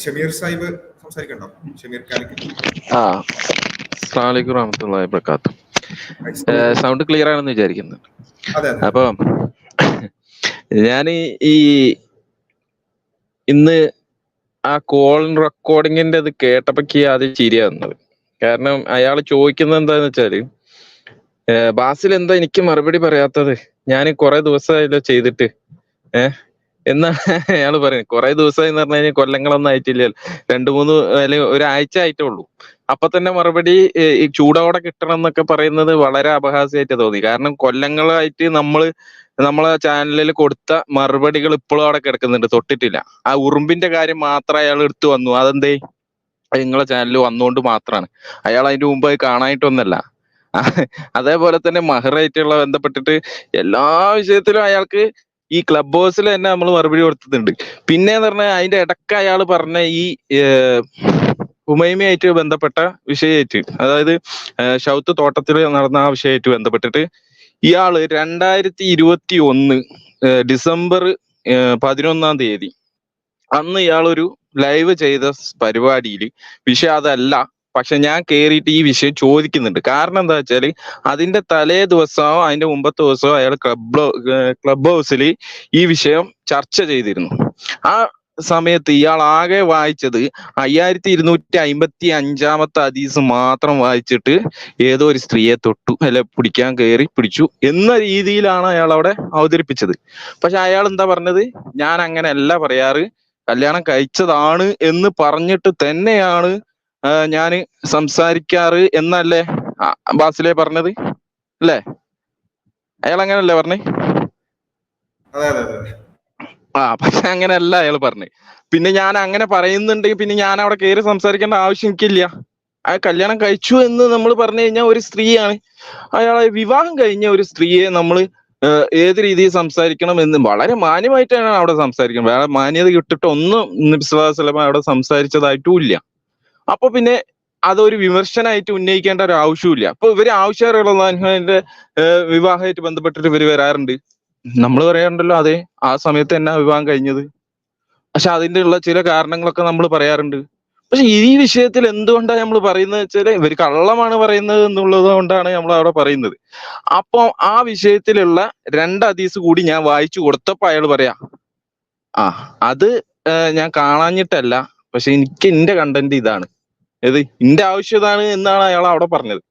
ഷമീർ സാഹിബ് സംസാരിക്കണ്ടോ? ഷമീർ കാലിക്കറ്റ്. അസ്സലാമു അലൈക്കും വറഹ്മത്തുള്ളാഹി വബറകാതുഹു. സൗണ്ട് ക്ലിയർ ആണെന്ന് വിചാരിക്കുന്നു. അതെ അതെ. അപ്പൊ ഞാൻ ഈ ഇന്ന് ആ കോൾ റെക്കോർഡിങ്ങിന്റെ അത് കേട്ടപ്പോക്ക് ആദ്യം ചിരിയാ വന്നത്. കാരണം അയാൾ ചോദിക്കുന്നത് എന്താന്ന് വെച്ചാല്, ബാസിൽ എന്താ എനിക്ക് മറുപടി പറയാത്തത്, ഞാൻ കുറെ ദിവസമായല്ലോ ചെയ്തിട്ട് എന്നാണ് അയാൾ പറയുന്നത്. കുറെ ദിവസമായി എന്ന് പറഞ്ഞു കഴിഞ്ഞാൽ കൊല്ലങ്ങളൊന്നും ആയിട്ടില്ലല്ലോ, 2-3 അല്ലെങ്കിൽ ഒരാഴ്ച ആയിട്ടേ ഉള്ളൂ. അപ്പൊ തന്നെ മറുപടി ഈ ചൂടോടെ കിട്ടണം എന്നൊക്കെ പറയുന്നത് വളരെ അപഹാസ്യമായിട്ട് തോന്നി. കാരണം കൊല്ലങ്ങളായിട്ട് നമ്മളെ ചാനലിൽ കൊടുത്ത മറുപടികൾ ഇപ്പോഴും അവിടെ കിടക്കുന്നുണ്ട്, തൊട്ടിട്ടില്ല. ആ ഉറുമ്പിന്റെ കാര്യം മാത്രം അയാൾ എടുത്തു വന്നു. അതെന്തേ? നിങ്ങളെ ചാനലിൽ വന്നുകൊണ്ട് മാത്രമാണ്. അയാൾ അതിന്റെ മുമ്പ് അത് കാണാനായിട്ടൊന്നല്ല. അതേപോലെ തന്നെ മഹറായിട്ടുള്ള ബന്ധപ്പെട്ടിട്ട് എല്ലാ വിഷയത്തിലും അയാൾക്ക് ഈ ക്ലബ് ഹൗസിൽ തന്നെ നമ്മൾ മറുപടി കൊടുത്തിട്ടുണ്ട്. പിന്നെന്ന് പറഞ്ഞാൽ അതിന്റെ ഇടക്ക് അയാൾ പറഞ്ഞ ഈ ഉമൈമയായിട്ട് ബന്ധപ്പെട്ട വിഷയമായിട്ട്, അതായത് ഷൗത്ത് തോട്ടത്തിൽ നടന്ന ആ വിഷയമായിട്ട് ബന്ധപ്പെട്ടിട്ട് ഇയാള് 2021 ഡിസംബർ 11-ാം തീയതി അന്ന് ഇയാളൊരു ലൈവ് ചെയ്ത പരിപാടിയിൽ വിഷയം അതല്ല, പക്ഷെ ഞാൻ കേറിയിട്ട് ഈ വിഷയം ചോദിക്കുന്നുണ്ട്. കാരണം എന്താ വെച്ചാല് അതിന്റെ തലേ ദിവസമോ അതിന്റെ മുമ്പത്തെ ദിവസമോ അയാൾ ക്ലബ് ഹൗസിൽ ഈ വിഷയം ചർച്ച ചെയ്തിരുന്നു. ആ സമയത്ത് ഇയാൾ ആകെ വായിച്ചത് 5255-ാമത്തെ ഹദീസ് മാത്രം വായിച്ചിട്ട് ഏതോ ഒരു സ്ത്രീയെ തൊട്ടു, അല്ലെ പിടിക്കാൻ കയറി പിടിച്ചു എന്ന രീതിയിലാണ് അയാൾ അവിടെ അവതരിപ്പിച്ചത്. പക്ഷെ അയാൾ എന്താ പറഞ്ഞത്? ഞാൻ അങ്ങനെയല്ല പറയാറ്, കല്യാണം കഴിച്ചതാണ് എന്ന് പറഞ്ഞിട്ട് തന്നെയാണ് ഞാൻ സംസാരിക്കാറ് എന്നല്ലേ ബാസിലെ പറഞ്ഞത്, അല്ലേ? അയാൾ അങ്ങനല്ലേ പറഞ്ഞേ? പക്ഷെ അങ്ങനെയല്ല അയാൾ പറഞ്ഞത്. പിന്നെ ഞാൻ അങ്ങനെ പറയുന്നുണ്ടെങ്കിൽ പിന്നെ ഞാൻ അവിടെ കയറി സംസാരിക്കേണ്ട ആവശ്യം എനിക്കില്ല. ആ കല്യാണം കഴിച്ചു എന്ന് നമ്മൾ പറഞ്ഞു കഴിഞ്ഞാൽ ഒരു സ്ത്രീയാണ്, അയാളെ വിവാഹം കഴിഞ്ഞ ഒരു സ്ത്രീയെ നമ്മൾ ഏത് രീതിയിൽ സംസാരിക്കണം എന്ന് വളരെ മാന്യമായിട്ടാണ് അവിടെ സംസാരിക്കുന്നത്. വേറെ മാന്യത കിട്ടിട്ട് ഒന്നും നബി സ്വല്ലല്ലാഹു അലൈഹി വസല്ലം അവിടെ സംസാരിച്ചതായിട്ടും ഇല്ല. അപ്പൊ പിന്നെ അതൊരു വിമർശനമായിട്ട് ഉന്നയിക്കേണ്ട ഒരു ആവശ്യമില്ല. അപ്പൊ ഇവര് ആവശ്യമുള്ളതിന്റെ വിവാഹമായിട്ട് ബന്ധപ്പെട്ടിട്ട് ഇവര് വരാറുണ്ട്. നമ്മൾ പറയാറുണ്ടല്ലോ, അതെ ആ സമയത്ത് എന്നാ വിവാഹം കഴിഞ്ഞത്, പക്ഷെ അതിന്റെ ഉള്ള ചില കാരണങ്ങളൊക്കെ നമ്മൾ പറയാറുണ്ട്. പക്ഷെ ഈ വിഷയത്തിൽ എന്തുകൊണ്ടാണ് നമ്മൾ പറയുന്നത് വെച്ചാൽ ഇവർ കള്ളമാണ് പറയുന്നത് എന്നുള്ളത് കൊണ്ടാണ് നമ്മൾ അവിടെ പറയുന്നത്. അപ്പൊ ആ വിഷയത്തിലുള്ള 2 ഹദീസ് കൂടി ഞാൻ വായിച്ചു കൊടുത്തപ്പോ അയാൾ പറയാ, അത് ഞാൻ കാണാഞ്ഞിട്ടല്ല, പക്ഷെ എനിക്ക് എന്റെ കണ്ടന്റ് ഇതാണ്, എന്റെ ആവശ്യം ഇതാണ് എന്നാണ് അയാൾ അവിടെ പറഞ്ഞത്.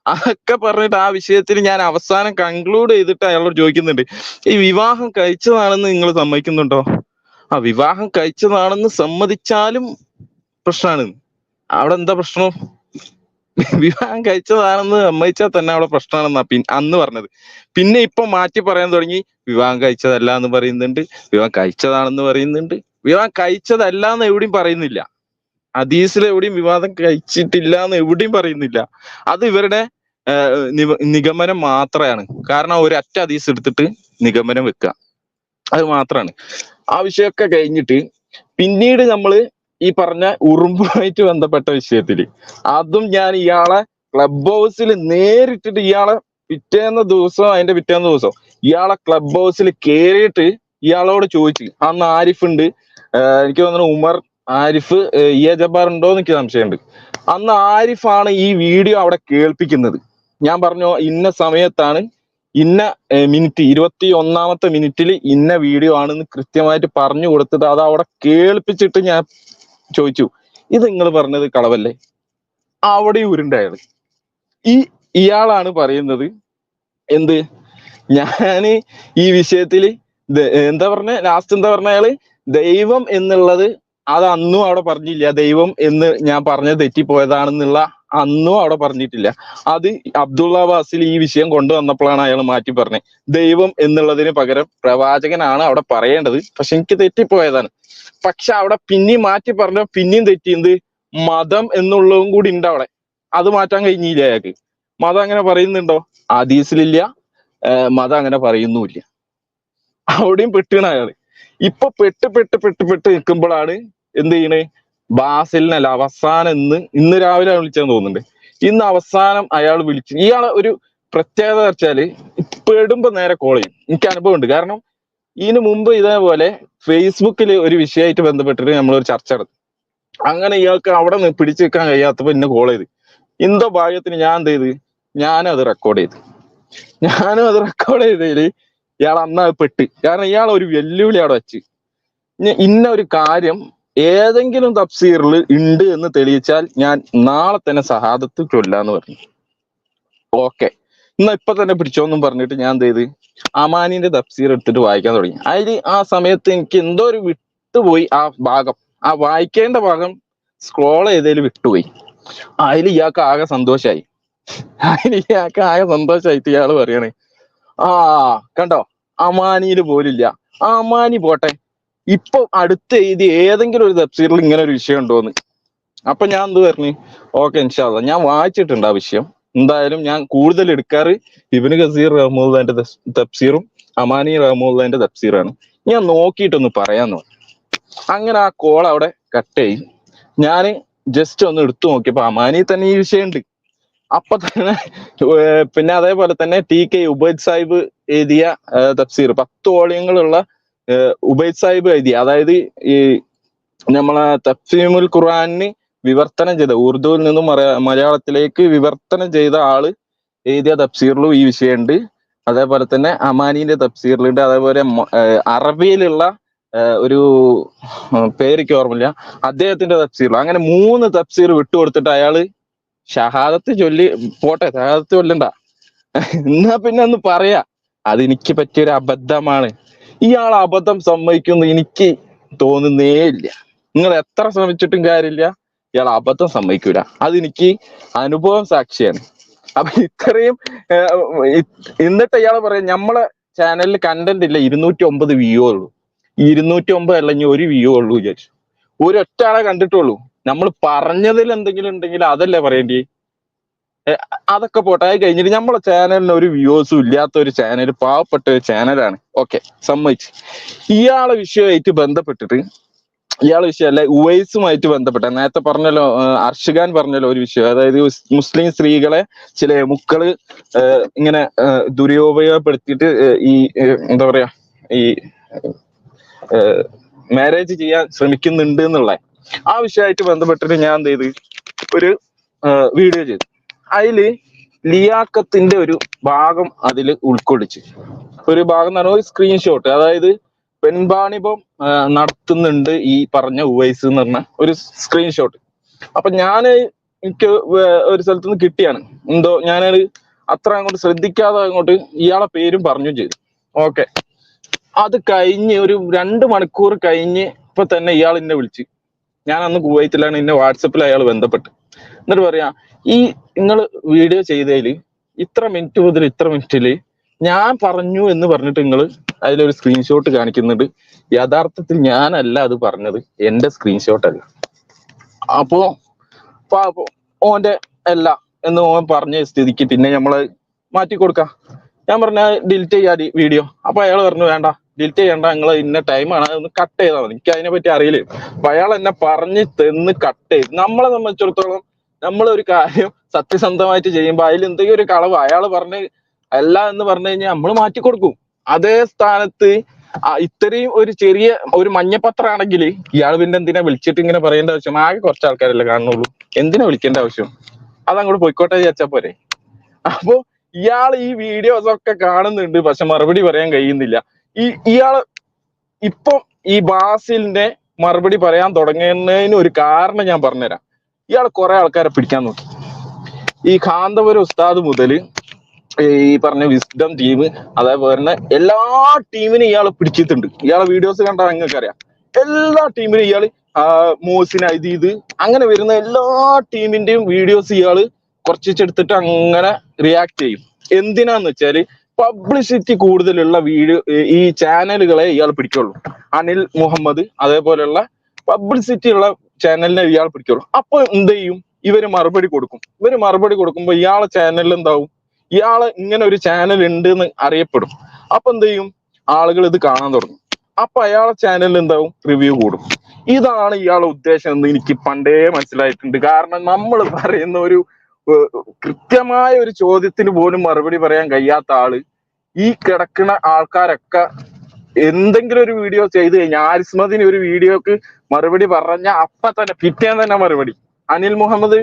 അതൊക്കെ പറഞ്ഞിട്ട് ആ വിഷയത്തിൽ ഞാൻ അവസാനം കൺക്ലൂഡ് ചെയ്തിട്ട് അയാളോട് ചോദിക്കുന്നുണ്ട്, ഈ വിവാഹം കഴിച്ചതാണെന്ന് നിങ്ങൾ സമ്മതിക്കുന്നുണ്ടോ? വിവാഹം കഴിച്ചതാണെന്ന് സമ്മതിച്ചാലും പ്രശ്നമാണ്. അവിടെ എന്താ പ്രശ്നം? വിവാഹം കഴിച്ചതാണെന്ന് സമ്മതിച്ചാൽ തന്നെ അവിടെ പ്രശ്നമാണെന്നാ അന്ന് പറഞ്ഞത്. പിന്നെ ഇപ്പൊ മാറ്റി പറയാൻ തുടങ്ങി, വിവാഹം കഴിച്ചതല്ല എന്ന് പറയുന്നുണ്ട്, വിവാഹം കഴിച്ചതാണെന്ന് പറയുന്നുണ്ട്. വിവാഹം കഴിച്ചതല്ല എന്ന് എവിടെയും പറയുന്നില്ല, ഹദീസിൽ എവിടെയും വിവാഹം കഴിച്ചിട്ടില്ല എന്ന് എവിടെയും പറയുന്നില്ല. അത് ഇവരുടെ നിഗമനം മാത്രമാണ്. കാരണം ഒരൊറ്റ ഹദീസ് എടുത്തിട്ട് നിഗമനം വെക്കുക, അത് മാത്രമാണ്. ആ വിഷയമൊക്കെ കഴിഞ്ഞിട്ട് പിന്നീട് നമ്മള് ഈ പറഞ്ഞ ഉറുമ്പുമായിട്ട് ബന്ധപ്പെട്ട വിഷയത്തില് അതും ഞാൻ ഇയാളെ ക്ലബ് ഹൗസിൽ നേരിട്ടിട്ട് ഇയാളെ പിറ്റേന്ന ദിവസം ഇയാളെ ക്ലബ് ഹൗസിൽ കേറിയിട്ട് ഇയാളോട് ചോദിച്ചു. അന്ന് ആരിഫ് ഉണ്ട്, എനിക്ക് തോന്നുന്നു ഉമർ, ആരിഫ്, ജബ്ബാർ ഉണ്ടോ എന്ന് എനിക്ക് സംശയമുണ്ട്. അന്ന് ആരിഫാണ് ഈ വീഡിയോ അവിടെ കേൾപ്പിക്കുന്നത്. ഞാൻ പറഞ്ഞു ഇന്ന സമയത്താണ് ഇന്ന മിനിറ്റ് 21-ാമത്തെ മിനിറ്റിൽ ഇന്ന വീഡിയോ ആണെന്ന് കൃത്യമായിട്ട് പറഞ്ഞു കൊടുത്തിട്ട് അത് അവിടെ കേൾപ്പിച്ചിട്ട് ഞാൻ ചോദിച്ചു, ഇത് നിങ്ങൾ പറഞ്ഞത് കളവല്ലേ? അവിടെ ഉരുണ്ടയാള് ഇയാളാണ് പറയുന്നത് എന്ത്, ഞാന് ഈ വിഷയത്തില് എന്താ പറഞ്ഞ ലാസ്റ്റ് എന്താ പറഞ്ഞ അയാള്, ദൈവം എന്നുള്ളത് അത് അന്നും അവിടെ പറഞ്ഞില്ല. ദൈവം എന്ന് ഞാൻ പറഞ്ഞത് തെറ്റിപ്പോയതാണെന്നുള്ള അന്നും അവിടെ പറഞ്ഞിട്ടില്ല. അത് അബ്ദുള്ള ബാസിൽ ഈ വിഷയം കൊണ്ടുവന്നപ്പോഴാണ് അയാൾ മാറ്റി പറഞ്ഞത്. ദൈവം എന്നുള്ളതിന് പകരം പ്രവാചകനാണ് അവിടെ പറയേണ്ടത്, പക്ഷെ എനിക്ക് തെറ്റിപ്പോയതാണ്. പക്ഷെ അവിടെ പിന്നെയും മാറ്റി പറഞ്ഞ പിന്നെയും തെറ്റിയത് മതം എന്നുള്ളതും കൂടി ഉണ്ട് അവിടെ. അത് മാറ്റാൻ കഴിഞ്ഞില്ല അയാൾക്ക്. മതം അങ്ങനെ പറയുന്നുണ്ടോ? ഹദീസിലില്ല, മതം അങ്ങനെ പറയുന്നുമില്ല. അവിടെയും പെട്ടാണ് അയാള്. ഇപ്പൊ പെട്ട് നിൽക്കുമ്പോഴാണ് എന്ത് ചെയ്യണേ, ബാസിലിനല്ല അവസാനം ഇന്ന് രാവിലെ വിളിച്ചെന്ന് തോന്നുന്നുണ്ട്. ഇന്ന് അവസാനം അയാൾ വിളിച്ചു. ഇയാളെ ഒരു പ്രത്യേകത വെച്ചാല് പെടുമ്പോ നേരെ കോൾ ചെയ്യും. എനിക്ക് അനുഭവം ഉണ്ട്. കാരണം ഇതിനു മുമ്പ് ഇതേപോലെ ഫേസ്ബുക്കിൽ ഒരു വിഷയമായിട്ട് ബന്ധപ്പെട്ടിട്ട് നമ്മളൊരു ചർച്ച നടത്തി. അങ്ങനെ ഇയാൾക്ക് അവിടെ നിന്ന് പിടിച്ചു വെക്കാൻ കഴിയാത്തപ്പോ എന്നെ കോൾ ചെയ്ത്. എന്തോ ഭാഗ്യത്തിന് ഞാൻ എന്ത് ചെയ്ത്, ഞാനും അത് റെക്കോർഡ് ചെയ്തതില് ഇയാൾ അന്ന് അത് പെട്ട്. കാരണം ഇയാൾ ഒരു വെല്ലുവിളി അവിടെ വെച്ച്, ഇന്ന ഒരു കാര്യം ഏതെങ്കിലും തഫ്സീറിൽ ഉണ്ട് എന്ന് തെളിയിച്ചാൽ ഞാൻ നാളെ തന്നെ ഷഹാദത്ത് ചൊല്ലാന്ന് പറഞ്ഞു. ഓക്കെ, എന്നാ ഇപ്പൊ തന്നെ പിടിച്ചോന്നും പറഞ്ഞിട്ട് ഞാൻ എന്ത് ചെയ്ത്, അമാനിന്റെ തഫ്സീർ എടുത്തിട്ട് വായിക്കാൻ തുടങ്ങി. അതില് ആ സമയത്ത് എനിക്ക് എന്തോ ഒരു വിട്ടുപോയി, ആ ഭാഗം, ആ വായിക്കേണ്ട ഭാഗം സ്ക്രോൾ ചെയ്തതിൽ വിട്ടുപോയി. അതിൽ ഇയാൾക്ക് ആകെ സന്തോഷായിട്ട് ഇയാള് പറയണേ, ആ കണ്ടോ അമാനിയില് പോലില്ല, ആ അമാനി പോട്ടെ, ഇപ്പൊ അടുത്ത് എഴുതി ഏതെങ്കിലും ഒരു തഫ്സീറിൽ ഇങ്ങനെ ഒരു വിഷയം ഉണ്ടോന്ന്. അപ്പൊ ഞാൻ എന്ത് പറഞ്ഞു, ഓക്കെ ഇൻഷാ അല്ലാഹ് ഞാൻ വായിച്ചിട്ടുണ്ട് ആ വിഷയം, എന്തായാലും ഞാൻ കൂടുതൽ എടുക്കാറ് ഇബ്നു കസീർ റഹ്മത്തുള്ളാഹിന്റെ തഫ്സീറും അമാനി റഹ്മത്തുള്ളാഹിന്റെ തഫ്സീറാണ്, ഞാൻ നോക്കിയിട്ടൊന്ന് പറയാന്ന് പറഞ്ഞു. അങ്ങനെ ആ കോൾ അവിടെ കട്ട് ചെയ്യും. ഞാൻ ജസ്റ്റ് ഒന്ന് എടുത്തു നോക്കിയപ്പോ അമാനി തന്നെ ഈ വിഷയം ഉണ്ട്. അപ്പൊ തന്നെ പിന്നെ അതേപോലെ തന്നെ TK ഉബൈദ് സാഹിബ് എഴുതിയ തഫ്സീർ 10 വോളിയങ്ങളുള്ള ഉബൈദ് സാഹിബ് എഴുതിയ, അതായത് ഈ നമ്മളെ തഫ്സീമുൽ ഖുർആനിന് വിവർത്തനം ചെയ്ത, ഉറുദുവിൽ നിന്നും മലയാളത്തിലേക്ക് വിവർത്തനം ചെയ്ത ആള് എഴുതിയ തഫ്സീറിലും ഈ വിഷയമുണ്ട്. അതേപോലെ തന്നെ അമാനിന്റെ തഫ്സീറിലുണ്ട്. അതേപോലെ അറബിയിലുള്ള ഒരു പേരിക്ക് ഓർമ്മയില്ല, അദ്ദേഹത്തിന്റെ തഫ്സീറിലും. അങ്ങനെ 3 തഫ്സീർ വിട്ടുകൊടുത്തിട്ട് അയാള് ഷഹാദത്ത് ചൊല്ലി പോട്ടെ, ഷഹാദത്ത് ചൊല്ലണ്ട എന്നാ പിന്നെ ഒന്ന് പറയാ, അതെനിക്ക് പറ്റിയൊരു അബദ്ധമാണ്. ഇയാൾ അബദ്ധം സമ്മതിക്കുന്നു എനിക്ക് തോന്നുന്നേ ഇല്ല. നിങ്ങൾ എത്ര ശ്രമിച്ചിട്ടും കാര്യമില്ല, ഇയാൾ അബദ്ധം സമ്മതിക്കൂല. അതെനിക്ക് അനുഭവം സാക്ഷിയാണ്. അപ്പൊ ഇത്രയും എന്നിട്ട് ഇയാൾ പറയാം നമ്മളെ ചാനലിൽ കണ്ടന്റ് ഇല്ല, 209 വ്യൂ ഉള്ളൂ. 209 അല്ലെങ്കിൽ 1 വ്യൂ ഉള്ളൂ വിചാരിച്ചു. ഒരൊറ്റ ആളെ കണ്ടിട്ടുള്ളൂ. നമ്മൾ പറഞ്ഞതിൽ എന്തെങ്കിലും ഉണ്ടെങ്കിൽ അതല്ലേ പറയേണ്ടി. അതൊക്കെ പോട്ടെ. അത് കഴിഞ്ഞിട്ട് നമ്മളെ ചാനലിന് ഒരു വ്യൂസും ഇല്ലാത്ത ഒരു ചാനൽ, പാവപ്പെട്ട ഒരു ചാനലാണ്. ഓക്കെ, സമ്മതിച്ച്. ഇയാളെ വിഷയമായിട്ട് ബന്ധപ്പെട്ടിട്ട്, ഇയാളെ വിഷയമല്ല, ഉവൈസുമായിട്ട് ബന്ധപ്പെട്ട നേരത്തെ പറഞ്ഞല്ലോ, അർഷഖാൻ പറഞ്ഞല്ലോ ഒരു വിഷയം, അതായത് മുസ്ലിം സ്ത്രീകളെ ചില മുക്കള് ഇങ്ങനെ ദുരുപയോഗപ്പെടുത്തിയിട്ട് ഈ എന്താ പറയാ, ഈ മാരേജ് ചെയ്യാൻ ശ്രമിക്കുന്നുണ്ട് എന്നുള്ള ആ വിഷയമായിട്ട് ബന്ധപ്പെട്ടിട്ട് ഞാൻ എന്ത് ചെയ്ത്, ഒരു വീഡിയോ ചെയ്തു. അതില് ലിയാക്കത്തിന്റെ ഒരു ഭാഗം അതിൽ ഉൾക്കൊള്ളിച്ച്, ഒരു ഭാഗം എന്ന് പറഞ്ഞാൽ ഒരു സ്ക്രീൻഷോട്ട്, അതായത് പെൺവാണിഭം നടത്തുന്നുണ്ട് ഈ പറഞ്ഞ ഉവൈസ് എന്ന് പറഞ്ഞ ഒരു സ്ക്രീൻഷോട്ട്. അപ്പൊ എനിക്ക് ഒരു സ്ഥലത്ത് നിന്ന് കിട്ടിയാണ്, എന്തോ ഞാനത് അത്ര അങ്ങോട്ട് ശ്രദ്ധിക്കാതെ അങ്ങോട്ട് ഇയാളെ പേരും പറഞ്ഞു ചെയ്തു. ഓക്കെ, അത് കഴിഞ്ഞ് ഒരു 2 മണിക്കൂർ കഴിഞ്ഞ് ഇപ്പൊ തന്നെ ഇയാൾ എന്നെ വിളിച്ച്, ഞാൻ അന്ന് കുവൈത്തിലാണ്, എന്നെ വാട്സപ്പിൽ അയാൾ ബന്ധപ്പെട്ട്, എന്നിട്ട് പറയാ, ഈ നിങ്ങൾ വീഡിയോ ചെയ്തതിൽ ഇത്ര മിനിറ്റ് മുതൽ ഇത്ര മിനിറ്റില് ഞാൻ പറഞ്ഞു എന്ന് പറഞ്ഞിട്ട് നിങ്ങൾ അതിലൊരു സ്ക്രീൻഷോട്ട് കാണിക്കുന്നുണ്ട്, യഥാർത്ഥത്തിൽ ഞാനല്ല അത് പറഞ്ഞത്, എന്റെ സ്ക്രീൻഷോട്ട് അല്ല. അപ്പോ ഓന്റെ അല്ല എന്ന് ഓൻ പറഞ്ഞ സ്ഥിതിക്ക് പിന്നെ നമ്മള് മാറ്റി കൊടുക്കാം. ഞാൻ പറഞ്ഞ ഡിലീറ്റ് ചെയ്യാ വീഡിയോ. അപ്പൊ അയാൾ പറഞ്ഞു വേണ്ട, ഡിലീറ്റ് ചെയ്യണ്ട, നിങ്ങൾ ഇന്ന ടൈമാണ്, അതൊന്ന് കട്ട് ചെയ്താൽ മതി, എനിക്ക് അതിനെ പറ്റി അറിയില്ല. അപ്പൊ അയാൾ എന്നെ പറഞ്ഞ് തെന്ന് കട്ട് ചെയ്ത്. നമ്മളെ സംബന്ധിച്ചിടത്തോളം നമ്മളൊരു കാര്യം സത്യസന്ധമായിട്ട് ചെയ്യുമ്പോൾ അതിൽ എന്തെങ്കിലും ഒരു കളവ് അയാൾ പറഞ്ഞ് അല്ല എന്ന് പറഞ്ഞു കഴിഞ്ഞാൽ നമ്മൾ മാറ്റി കൊടുക്കും. അതേ സ്ഥാനത്ത് ഇത്രയും ഒരു ചെറിയ ഒരു മഞ്ഞപ്പത്രമാണെങ്കിൽ ഇയാൾ പിന്നെ എന്തിനാ വിളിച്ചിട്ട് ഇങ്ങനെ പറയേണ്ട ആവശ്യം? ആകെ കുറച്ച് ആൾക്കാരല്ലേ കാണുന്നുള്ളൂ, എന്തിനാ വിളിക്കേണ്ട ആവശ്യം? അതങ്ങോട്ട് പോയിക്കോട്ടെ വിചാരിച്ചാ പോരെ. അപ്പൊ ഇയാൾ ഈ വീഡിയോസ് ഒക്കെ കാണുന്നുണ്ട്, പക്ഷെ മറുപടി പറയാൻ കഴിയുന്നില്ല. ഇയാള് ഇപ്പം ഈ ബാസിലിന്റെ മറുപടി പറയാൻ തുടങ്ങുന്നതിന് ഒരു കാരണം ഞാൻ പറഞ്ഞുതരാം. ഇയാൾ കുറെ ആൾക്കാരെ പിടിക്കാൻ നോക്കി. ഈ കാന്തപുരം ഉസ്താദ് മുതല് ഈ പറഞ്ഞ വിസ്ഡം ടീം, അതേപോലെ തന്നെ എല്ലാ ടീമിനും ഇയാൾ പിടിച്ചിട്ടുണ്ട്. ഇയാളെ വീഡിയോസ് കണ്ടാൽ നിങ്ങൾക്ക് അറിയാം, എല്ലാ ടീമിനും ഇയാള് മോസിന് ഇത് അങ്ങനെ വരുന്ന എല്ലാ ടീമിന്റെയും വീഡിയോസ് ഇയാള് കുറച്ചെടുത്തിട്ട് അങ്ങനെ റിയാക്ട് ചെയ്യും. എന്തിനാന്ന് വെച്ചാല് പബ്ലിസിറ്റി കൂടുതലുള്ള വീഡിയോ ഈ ചാനലുകളെ ഇയാൾ പിടിക്കുള്ളൂ. അനിൽ മുഹമ്മദ് അതേപോലെയുള്ള പബ്ലിസിറ്റി ഉള്ള ചാനലിനെ ഇയാൾ പിടിക്കുള്ളൂ. അപ്പൊ എന്ത് ചെയ്യും, ഇവര് മറുപടി കൊടുക്കും. ഇവര് മറുപടി കൊടുക്കുമ്പോ ഇയാളെ ചാനലിൽ എന്താവും, ഇയാള് ഇങ്ങനെ ഒരു ചാനൽ ഉണ്ട് എന്ന് അറിയപ്പെടും. അപ്പൊ എന്ത് ചെയ്യും, ആളുകൾ ഇത് കാണാൻ തുടങ്ങും. അപ്പൊ അയാളെ ചാനലിൽ എന്താവും, റിവ്യൂ കൂടും. ഇതാണ് ഇയാളുടെ ഉദ്ദേശം എന്ന് എനിക്ക് പണ്ടേ മനസ്സിലായിട്ടുണ്ട്. കാരണം നമ്മൾ പറയുന്ന ഒരു കൃത്യമായ ഒരു ചോദ്യത്തിന് പോലും മറുപടി പറയാൻ കഴിയാത്ത ആള് ഈ കിടക്കുന്ന ആൾക്കാരൊക്കെ എന്തെങ്കിലും ഒരു വീഡിയോ ചെയ്ത് കഴിഞ്ഞാൽ ആരിസ്മദിന് ഒരു വീഡിയോക്ക് മറുപടി പറഞ്ഞ അപ്പൊ തന്നെ പിറ്റേന്ന് തന്നെ മറുപടി, അനിൽ മുഹമ്മദ്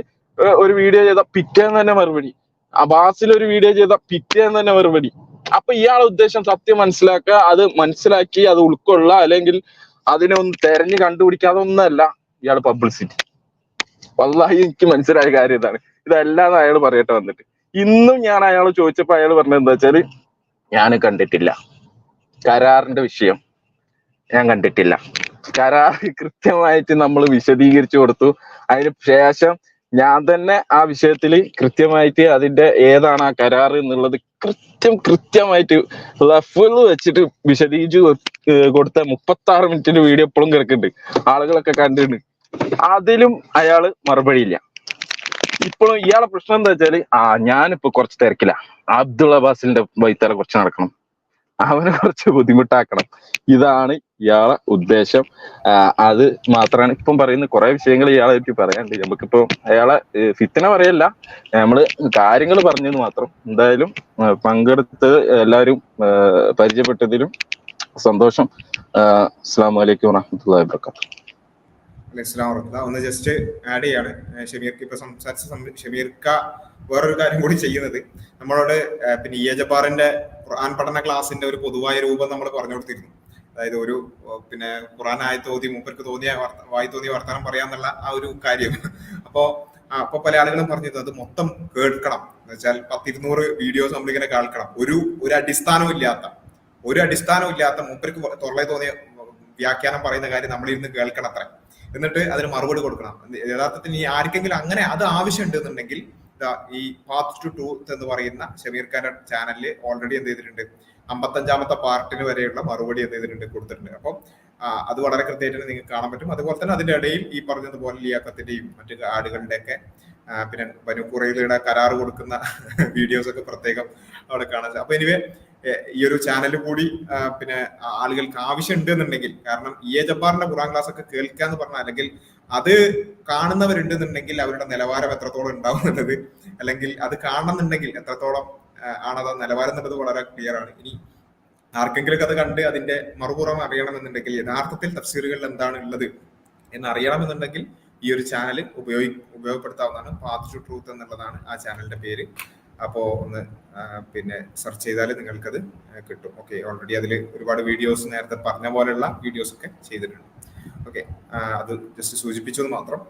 ഒരു വീഡിയോ ചെയ്ത പിറ്റേന്ന് തന്നെ മറുപടി, അബാസിൽ ഒരു വീഡിയോ ചെയ്ത പിറ്റേന്ന് തന്നെ മറുപടി. അപ്പൊ ഇയാളെ ഉദ്ദേശം സത്യം മനസ്സിലാക്കുക, അത് മനസ്സിലാക്കി അത് ഉൾക്കൊള്ളുക, അല്ലെങ്കിൽ അതിനെ ഒന്ന് തെരഞ്ഞു കണ്ടുപിടിക്കാതെ ഒന്നല്ല ഇയാൾ പബ്ലിസിറ്റി. വല്ലാഹി എനിക്ക് മനസ്സിലായ കാര്യം ഇതാണ്. ഇതല്ലാതെ അയാൾ പറയട്ടെ വന്നിട്ട്. ഇന്നും ഞാൻ അയാൾ ചോദിച്ചപ്പോ അയാൾ പറഞ്ഞത് എന്താ വെച്ചാല്, ഞാൻ കണ്ടിട്ടില്ല കരാറിന്റെ വിഷയം, ഞാൻ കണ്ടിട്ടില്ല. കരാർ കൃത്യമായിട്ട് നമ്മൾ വിശദീകരിച്ചു കൊടുത്തു. അതിന് ശേഷം ഞാൻ തന്നെ ആ വിഷയത്തിൽ കൃത്യമായിട്ട് അതിന്റെ ഏതാണ് ആ കരാർ എന്നുള്ളത് കൃത്യമായിട്ട് റഫിൾ വെച്ചിട്ട് വിശദീകരിച്ചു കൊടുത്ത 36 മിനിറ്റിന്റെ വീഡിയോ എപ്പോഴും കിടക്കുന്നുണ്ട്, ആളുകളൊക്കെ കണ്ടിട്ടുണ്ട്. അതിലും അയാള് മറുപടി ഇല്ല. ഇപ്പോഴും ഇയാളെ പ്രശ്നം എന്താ വെച്ചാല്, ഞാനിപ്പോ കുറച്ച് തിരക്കില്ല, അബ്ദുൾ അബ്ബാസിന്റെ വൈത്തല കുറച്ച് നടക്കണം, അവനെ കുറച്ച് ബുദ്ധിമുട്ടാക്കണം, ഇതാണ് ഇയാളെ ഉദ്ദേശം. അത് മാത്രമാണ് ഇപ്പം പറയുന്ന കുറെ വിഷയങ്ങൾ ഇയാളെ പറ്റി പറയാനുണ്ട്. നമുക്കിപ്പോ അയാളെ ഫിത്തന പറയല്ല, നമ്മള് കാര്യങ്ങൾ പറഞ്ഞെന്ന് മാത്രം. എന്തായാലും പങ്കെടുത്ത് എല്ലാവരും പരിചയപ്പെട്ടതിലും സന്തോഷം. അസ്സലാമു അലൈക്കും വറഹ്മത്തുള്ളാഹി വബറകാതുഹു. ഒന്ന് ജസ്റ്റ് ആഡ് ചെയ്യാണ്. ഷമീർക്ക് ഇപ്പൊ സംസാരിച്ച ഷമീർക്ക വേറൊരു കാര്യം കൂടി ചെയ്യുന്നത്, നമ്മളോട് പിന്നെ ഇ എ ജബ്ബാറിന്റെ ഖുർആൻ പഠന ക്ലാസിന്റെ ഒരു പൊതുവായ രൂപം നമ്മൾ പറഞ്ഞു കൊടുത്തിരുന്നു. അതായത് ഒരു പിന്നെ ഖുർആൻ ആയത്തോതി മൂപ്പർക്ക് തോന്നിയ വായി തോന്നിയ വർത്തമാനം പറയാന്നുള്ള ആ ഒരു കാര്യം. അപ്പൊ പല ആളുകളും പറഞ്ഞത് അത് മൊത്തം കേൾക്കണം എന്ന് വെച്ചാൽ 100-200 വീഡിയോസ് നമ്മളിങ്ങനെ കേൾക്കണം. ഒരു അടിസ്ഥാനവും ഇല്ലാത്ത മൂപ്പർക്ക് തൊള്ളേ തോന്നിയ വ്യാഖ്യാനം പറയുന്ന കാര്യം നമ്മളിരുന്ന് കേൾക്കണം അത്ര, എന്നിട്ട് അതിന് മറുപടി കൊടുക്കണം. യഥാർത്ഥത്തിൽ ഈ ആർക്കെങ്കിലും അങ്ങനെ അത് ആവശ്യം ഉണ്ടെന്നുണ്ടെങ്കിൽ ഈ പാത്ത് ടു ട്രൂത്ത് എന്ന് പറയുന്ന ഷമീർ ഖാന്റെ ചാനലിൽ ഓൾറെഡി എന്ത് ചെയ്തിട്ടുണ്ട്, 55ാമത്തെ പാർട്ടിന് വരെയുള്ള മറുപടി എന്ത് ചെയ്തിട്ടുണ്ട്, കൊടുത്തിട്ടുണ്ട്. അപ്പം അത് വളരെ കൃത്യമായിട്ട് നിങ്ങൾക്ക് കാണാൻ പറ്റും. അതുപോലെ തന്നെ അതിന്റെ ഇടയിൽ ഈ പറഞ്ഞതുപോലെ ലിയാഖത്തിന്റെയും മറ്റു ആടുകളുടെ ഒക്കെ പിന്നെ ബനു ഖുറൈളയുടെ കരാർ കൊടുക്കുന്ന വീഡിയോസ് ഒക്കെ പ്രത്യേകം അവിടെ കാണാൻ. അപ്പൊ എനിവേ ഈ ഒരു ചാനൽ കൂടി പിന്നെ ആളുകൾക്ക് ആവശ്യം ഉണ്ട് എന്നുണ്ടെങ്കിൽ, കാരണം ഇ എ ജബ്ബാറിന്റെ ഖുർആൻ ക്ലാസ് ഒക്കെ കേൾക്കാന്ന് പറഞ്ഞാൽ, അല്ലെങ്കിൽ അത് കാണുന്നവരുണ്ടെന്നുണ്ടെങ്കിൽ അവരുടെ നിലവാരം എത്രത്തോളം ഉണ്ടാവും എന്നുള്ളത്, അല്ലെങ്കിൽ അത് കാണണമെന്നുണ്ടെങ്കിൽ എത്രത്തോളം ആണത് നിലവാരം എന്നുള്ളത് വളരെ ക്ലിയർ ആണ്. ഇനി ആർക്കെങ്കിലും അത് കണ്ട് അതിന്റെ മറുപുറം അറിയണമെന്നുണ്ടെങ്കിൽ, യഥാർത്ഥത്തിൽ തഫ്സീറുകളിൽ എന്താണ് ഉള്ളത് എന്ന് അറിയണമെന്നുണ്ടെങ്കിൽ ഈ ഒരു ചാനൽ ഉപയോഗപ്പെടുത്താവുന്നതാണ്. പാത്ത് ടു ട്രൂത്ത് എന്നുള്ളതാണ് ആ ചാനലിന്റെ പേര്. അപ്പോൾ ഒന്ന് പിന്നെ സെർച്ച് ചെയ്താൽ നിങ്ങൾക്കത് കിട്ടും. ഓക്കെ, ഓൾറെഡി അതിൽ ഒരുപാട് വീഡിയോസ് നേരത്തെ പറഞ്ഞ പോലെയുള്ള വീഡിയോസ് ഒക്കെ ചെയ്തിട്ടുണ്ട്. ഓക്കെ, അത് ജസ്റ്റ് സൂചിപ്പിച്ചത് മാത്രം.